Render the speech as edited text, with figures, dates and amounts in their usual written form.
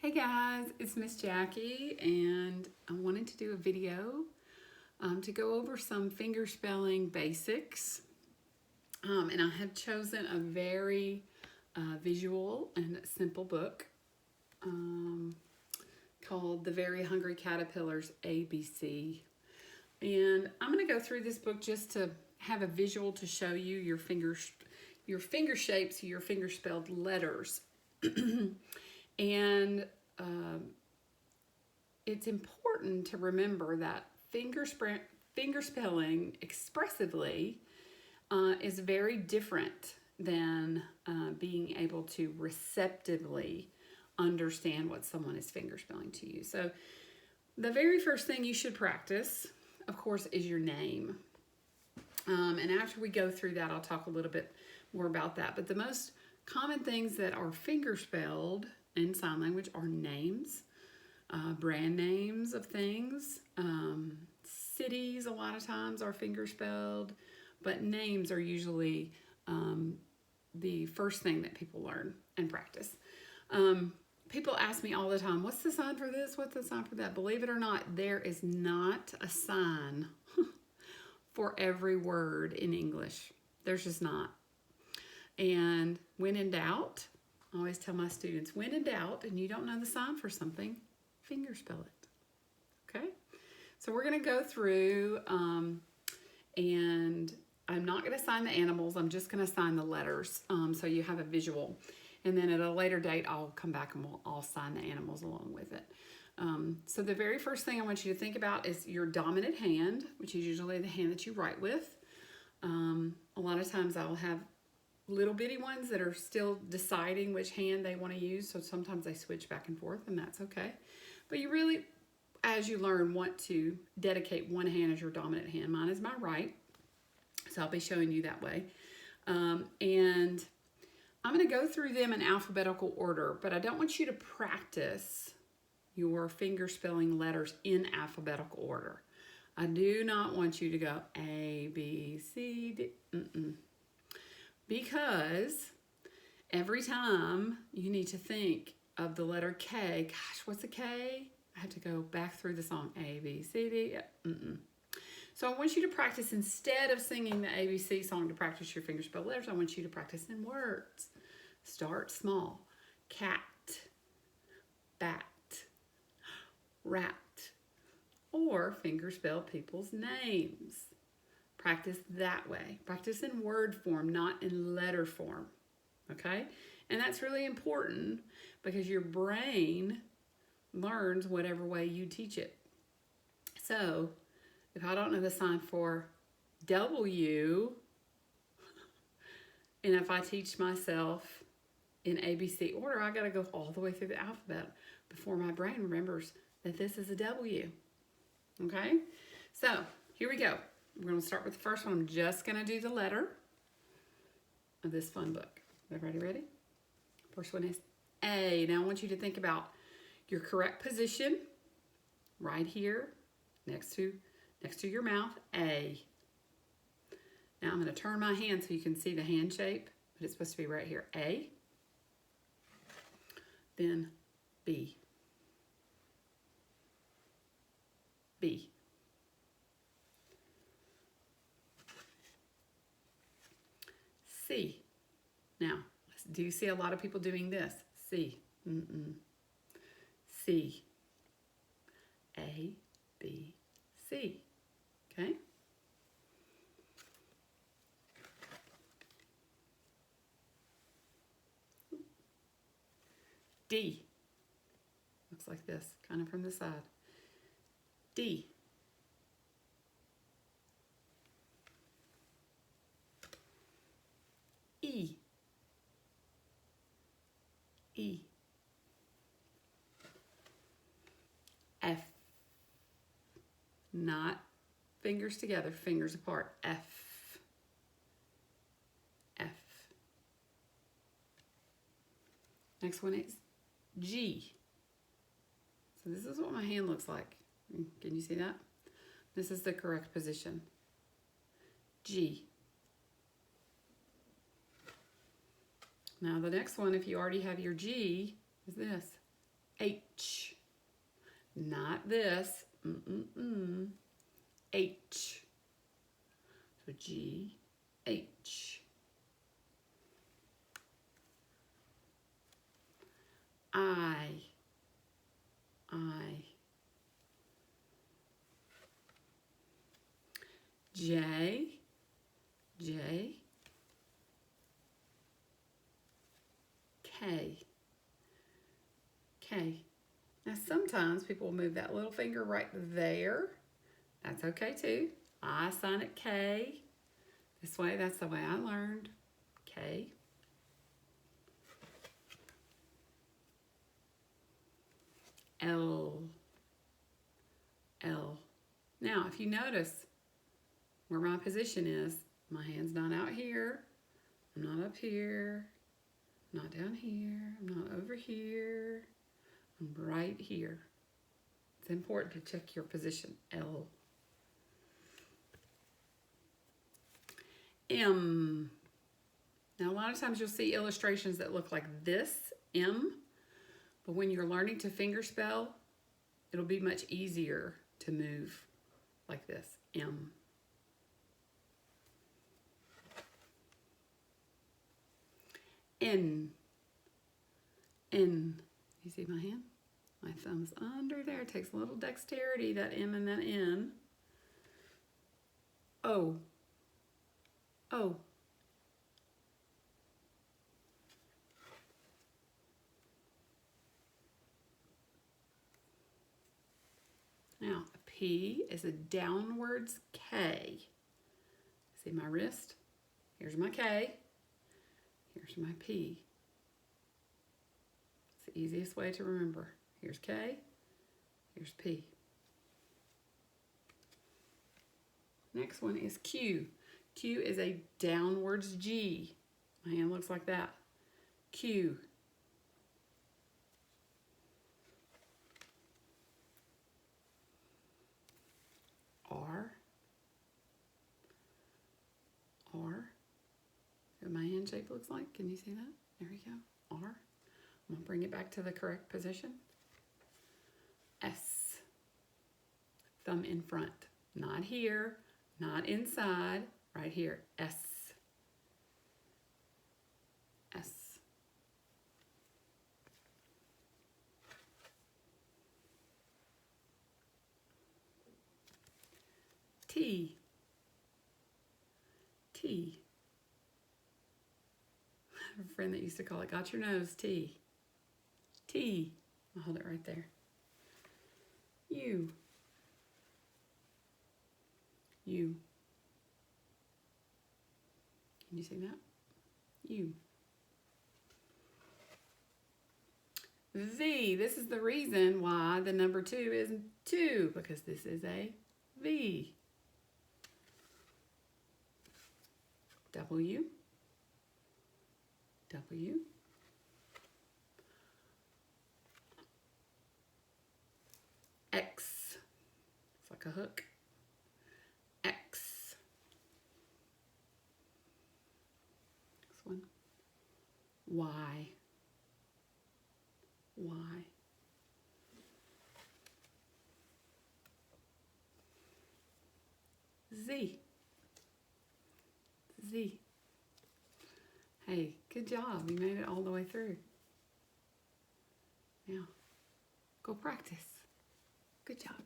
Hey guys, it's Miss Jackie, and I wanted to do a video to go over some fingerspelling basics. And I have chosen a very visual and simple book called The Very Hungry Caterpillar's ABC. And I'm going to go through this book just to have a visual to show you your finger shapes, your fingerspelled letters. And it's important to remember that fingerspelling expressively is very different than being able to receptively understand what someone is fingerspelling to you. So the very first thing you should practice, of course, is your name. And after we go through that, I'll talk a little bit more about that. But the most common things that are fingerspelled in sign language are names, brand names of things. Cities a lot of times are fingerspelled, but names are usually the first thing that people learn and practice. People ask me all the time, what's the sign for this? What's the sign for that? Believe it or not, there is not a sign for every word in English. There's just not. And when in doubt, I always tell my students, when in doubt and you don't know the sign for something, fingerspell it. Okay? So we're going to go through and I'm not going to sign the animals. I'm just going to sign the letters so you have a visual. And then at a later date, I'll come back and I'll sign the animals along with it. So the very first thing I want you to think about is your dominant hand, which is usually the hand that you write with. A lot of times I'll have little bitty ones that are still deciding which hand they want to use, so sometimes they switch back and forth, and that's okay. But you really, as you learn, want to dedicate one hand as your dominant hand. Mine is my right, so I'll be showing you that way. And I'm going to go through them in alphabetical order, but I don't want you to practice your fingerspelling letters in alphabetical order. I do not want you to go A, B, C, D, because every time you need to think of the letter K, gosh, what's a K? I have to go back through the song, A, B, C, D, So I want you to practice, instead of singing the ABC song to practice your fingerspell letters, I want you to practice in words. Start small. Cat, bat, rat, or fingerspell people's names. Practice that way. Practice in word form, not in letter form, okay? And that's really important because your brain learns whatever way you teach it. So if I don't know the sign for W, and if I teach myself in ABC order, I gotta go all the way through the alphabet before my brain remembers that this is a W, okay? So here we go. We're going to start with the first one. I'm just going to do the letter of this fun book. Everybody ready? First one is A. Now I want you to think about your correct position right here next to your mouth, A. Now I'm going to turn my hand so you can see the hand shape, but it's supposed to be right here. A. Then B. B. C. Now, do you see a lot of people doing this? C. C. A, B, C. Okay? D. Looks like this, kind of from the side. D. E. E. F. Not fingers together, fingers apart. F. F. Next one is G. So this is what my hand looks like. Can you see that? This is the correct position. G. Now the next one, if you already have your G, is this. H. Not this. H. So G, H. I. J, J, K, K. Now sometimes people will move that little finger right there. That's okay too. I sign it K. This way, that's the way I learned. K. L, L. Now, if you notice where my position is, my hand's not out here, I'm not up here, I'm not down here, I'm not over here, I'm right here. It's important to check your position. L. M. Now, a lot of times you'll see illustrations that look like this, M, but when you're learning to fingerspell, it'll be much easier to move like this, M. N. N. You see my hand? My thumb's under there. It takes a little dexterity, that M and that N. O. O. Now, a P is a downwards K. See my wrist? Here's my K. Here's my P. It's the easiest way to remember. Here's K. Here's P. Next one is Q. Q is a downwards G. My hand looks like that. Q. R. R. What my hand shape looks like. Can you see that? There we go. R. I'm going to bring it back to the correct position. S. Thumb in front. Not here. Not inside. Right here. S. S. T. T. I have a friend that used to call it, got your nose, T. T. I'll hold it right there. U. U. Can you see that? U. V. This is the reason why the number 2 is 2, because this is a V. W. W. X. It's like a hook. X. Next one. Y. Y. Z. Z. Hey, good job. You made it all the way through. Now, go practice. Good job.